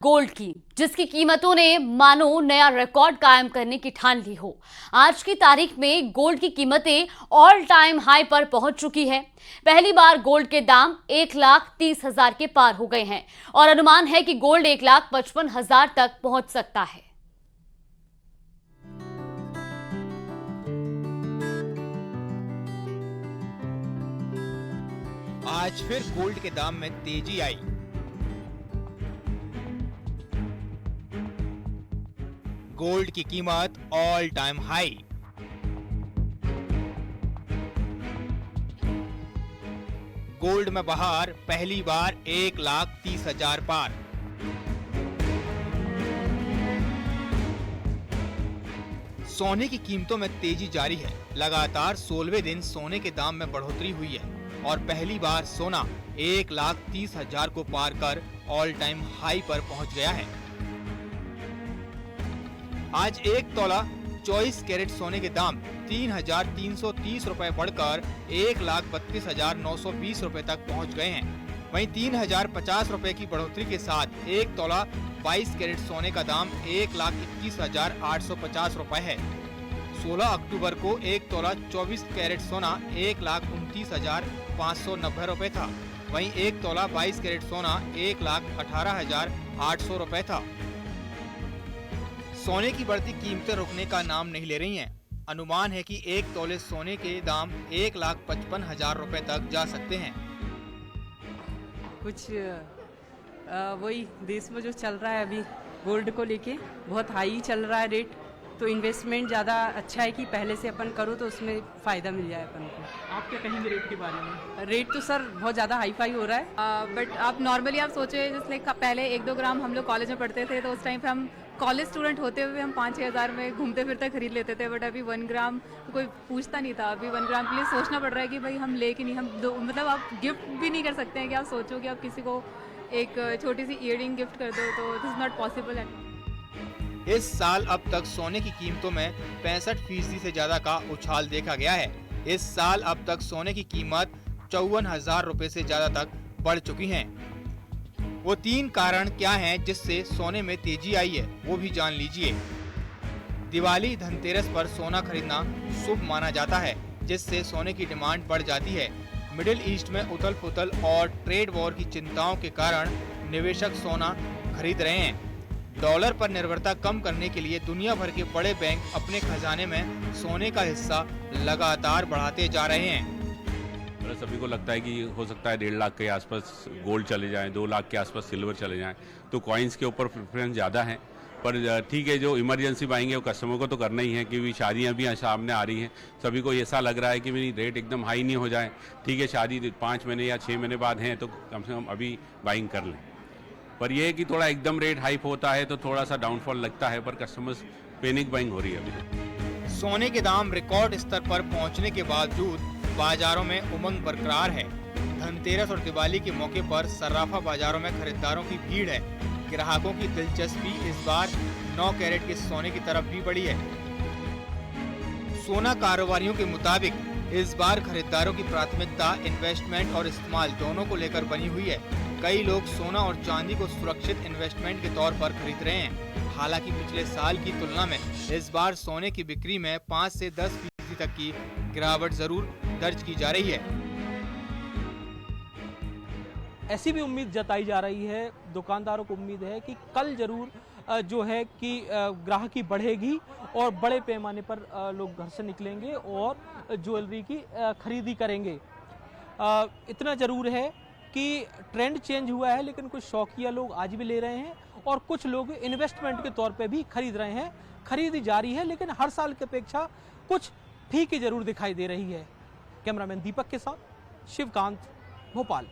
Gold की, जिसकी कीमतों ने मानो नया रिकॉर्ड कायम करने की ठान ली हो। आज की तारीख में गोल्ड की कीमतें ऑल टाइम हाई पर पहुंच चुकी है। पहली बार गोल्ड के दाम 1,30,000 के पार हो गए हैं और अनुमान है कि गोल्ड 1,55,000 तक पहुंच सकता है। आज फिर गोल्ड के दाम में तेजी आई। गोल्ड की कीमत ऑल टाइम हाई। गोल्ड में बहार, पहली बार 1,30,000 पार। सोने की कीमतों में तेजी जारी है। लगातार 16वें दिन सोने के दाम में बढ़ोतरी हुई है और पहली बार सोना 1,30,000 को पार कर ऑल टाइम हाई पर पहुंच गया है। आज एक तोला 24 कैरेट सोने के दाम 3,330 रुपए बढ़कर 1,32,920 रुपए तक पहुंच गए हैं। वहीं 3,050 रुपए की बढ़ोतरी के साथ एक तोला 22 कैरेट सोने का दाम 1,21,850 रुपए है। 16 अक्टूबर को एक तोला 24 कैरेट सोना 1,29,590 रुपए था। वहीं एक तोला 22 कैरेट सोना 1,18,800 रुपए था। सोने की बढ़ती कीमतें रुकने का नाम नहीं ले रही हैं। अनुमान है कि एक तोले सोने के दाम 1,55,000 रुपए तक जा सकते हैं। कुछ वही देश में जो चल रहा है अभी गोल्ड को लेके बहुत हाई चल रहा है रेट, तो इन्वेस्टमेंट ज़्यादा अच्छा है कि पहले से अपन करो तो उसमें फ़ायदा मिल जाए अपन को। आप क्या कहेंगे रेट के बारे में? रेट तो सर बहुत ज़्यादा हाई फाई हो रहा है। बट आप नॉर्मली आप सोचे जैसे पहले 1-2 ग्राम हम लोग कॉलेज में पढ़ते थे तो उस टाइम पे हम कॉलेज स्टूडेंट होते हुए हम 5-6 हज़ार में घूमते फिरते खरीद लेते थे। बट अभी 1 ग्राम तो कोई पूछता नहीं था। अभी 1 ग्राम के लिए सोचना पड़ रहा है कि भाई हम ले कि नहीं, हम मतलब आप गिफ्ट भी नहीं कर सकते हैं कि आप सोचो कि आप किसी को एक छोटी सी ईयरिंग गिफ्ट कर दो, तो दिस इज नॉट पॉसिबल है। इस साल अब तक सोने की कीमतों में 65% से ज्यादा का उछाल देखा गया है। इस साल अब तक सोने की कीमत 54,000 रुपए से ज्यादा तक बढ़ चुकी है। वो 3 कारण क्या हैं जिससे सोने में तेजी आई है, वो भी जान लीजिए। दिवाली, धनतेरस पर सोना खरीदना शुभ माना जाता है, जिससे सोने की डिमांड बढ़ जाती है। मिडिल ईस्ट में उथल पुथल और ट्रेड वॉर की चिंताओं के कारण निवेशक सोना खरीद रहे हैं। डॉलर पर निर्भरता कम करने के लिए दुनिया भर के बड़े बैंक अपने खजाने में सोने का हिस्सा लगातार बढ़ाते जा रहे हैं। सभी को लगता है कि हो सकता है 1.5 लाख के आसपास गोल्ड चले जाएं, 2 लाख के आसपास सिल्वर चले जाएं, तो कॉइन्स के ऊपर प्रेफरेंस ज़्यादा है। पर ठीक है, जो इमरजेंसी बाइंग है वो कस्टमर को तो करना ही है, क्योंकि शादियां भी सामने आ रही हैं। सभी को ऐसा लग रहा है कि मेरी रेट एकदम हाई नहीं हो जाए। ठीक है, शादी 5 महीने या 6 महीने बाद हैं तो कम से कम अभी बाइंग कर लें। पर यह है कि थोड़ा एकदम रेट हाइप होता है तो थोड़ा सा डाउनफॉल लगता है, पर कस्टमर्स पैनिक बाइंग हो रही है अभी। सोने के दाम रिकॉर्ड स्तर पर पहुंचने के बावजूद बाजारों में उमंग बरकरार है। धनतेरस और दिवाली के मौके पर सर्राफा बाजारों में खरीदारों की भीड़ है। ग्राहकों की दिलचस्पी इस बार 9 कैरेट के सोने की तरफ भी बढ़ी है। सोना कारोबारियों के मुताबिक इस बार खरीदारों की प्राथमिकता इन्वेस्टमेंट और इस्तेमाल दोनों को लेकर बनी हुई है। कई लोग सोना और चांदी को सुरक्षित इन्वेस्टमेंट के तौर पर खरीद रहे हैं। हालांकि पिछले साल की तुलना में इस बार सोने की बिक्री में 5 से 10% तक की गिरावट जरूर दर्ज की जा रही है। ऐसी भी उम्मीद जताई जा रही है, दुकानदारों को उम्मीद है कि कल जरूर जो है कि ग्राहकी बढ़ेगी और बड़े पैमाने पर लोग घर से निकलेंगे और ज्वेलरी की खरीदी करेंगे। इतना जरूर है कि ट्रेंड चेंज हुआ है, लेकिन कुछ शौकिया लोग आज भी ले रहे हैं और कुछ लोग इन्वेस्टमेंट के तौर पे भी खरीद रहे हैं। खरीदी जारी है, लेकिन हर साल की अपेक्षा कुछ ठीक ही जरूर दिखाई दे रही है। कैमरामैन दीपक के साथ शिवकांत, भोपाल।